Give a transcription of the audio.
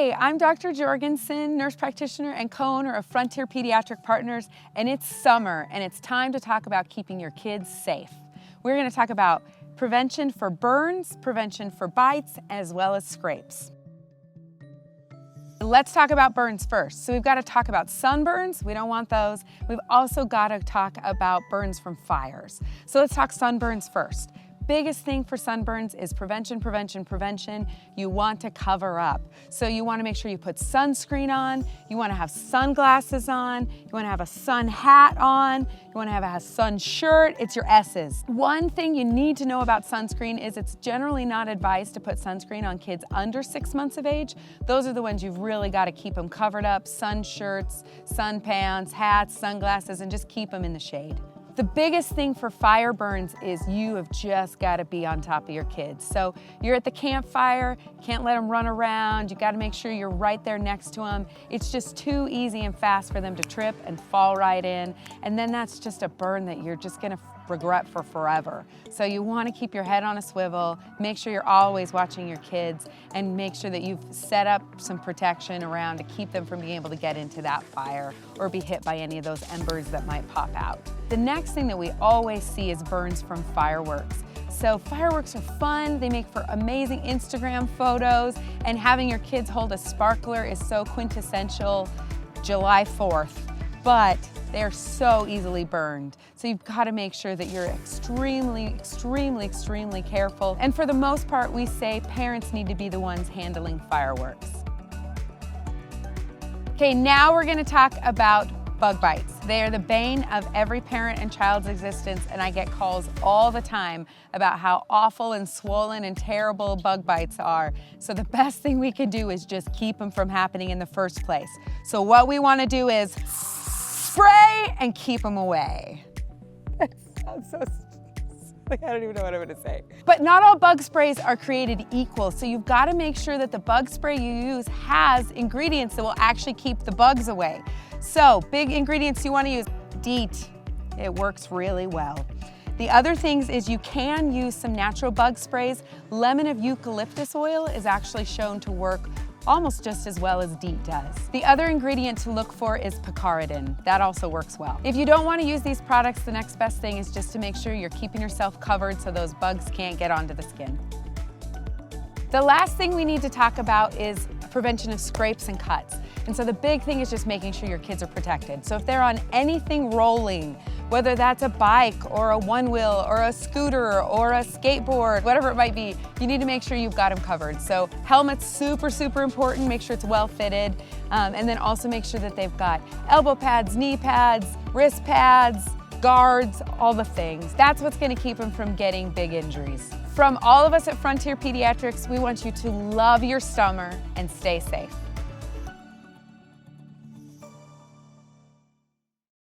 Hey, I'm Dr. Jorgensen, nurse practitioner and co-owner of Frontier Pediatric Partners, and it's summer, and it's time to talk about keeping your kids safe. We're going to talk about prevention for burns, prevention for bites, as well as scrapes. Let's talk about burns first. So we've got to talk about sunburns. We don't want those. We've also got to talk about burns from fires. So let's talk sunburns first. Biggest thing for sunburns is prevention, prevention, prevention. You want to cover up. So you want to make sure you put sunscreen on, you want to have sunglasses on, you want to have a sun hat on, you want to have a sun shirt. It's your S's. One thing you need to know about sunscreen is it's generally not advised to put sunscreen on kids under 6 months of age. Those are the ones you've really got to keep them covered up, sun shirts, sun pants, hats, sunglasses, and just keep them in the shade. The biggest thing for fire burns is you have just got to be on top of your kids. So you're at the campfire, can't let them run around, you got to make sure you're right there next to them. It's just too easy and fast for them to trip and fall right in, and then that's just a burn that you're just going to regret for forever. So you want to keep your head on a swivel, make sure you're always watching your kids, and make sure that you've set up some protection around to keep them from being able to get into that fire or be hit by any of those embers that might pop out. The next thing that we always see is burns from fireworks. So fireworks are fun, they make for amazing Instagram photos, and having your kids hold a sparkler is so quintessential July 4th, but they are so easily burned. So you've got to make sure that you're extremely, extremely, extremely careful. And for the most part, we say parents need to be the ones handling fireworks. Okay, now we're going to talk about bug bites. They are the bane of every parent and child's existence, and I get calls all the time about how awful and swollen and terrible bug bites are. So the best thing we can do is just keep them from happening in the first place. So what we want to do is spray and keep them away. That sounds so like I don't even know what I'm going to say. But not all bug sprays are created equal, so you've got to make sure that the bug spray you use has ingredients that will actually keep the bugs away. So big ingredients you want to use: DEET. It works really well. The other things is you can use some natural bug sprays. Lemon of eucalyptus oil is actually shown to work almost just as well as DEET does. The other ingredient to look for is picaridin. That also works well. If you don't want to use these products, the next best thing is just to make sure you're keeping yourself covered so those bugs can't get onto the skin. The last thing we need to talk about is prevention of scrapes and cuts. And so the big thing is just making sure your kids are protected. So if they're on anything rolling, whether that's a bike or a one-wheel or a scooter or a skateboard, whatever it might be, you need to make sure you've got them covered. So helmet's super, super important. Make sure it's well fitted. And then also make sure that they've got elbow pads, knee pads, wrist pads, guards, all the things. That's what's going to keep them from getting big injuries. From all of us at Frontier Pediatrics, we want you to love your summer and stay safe.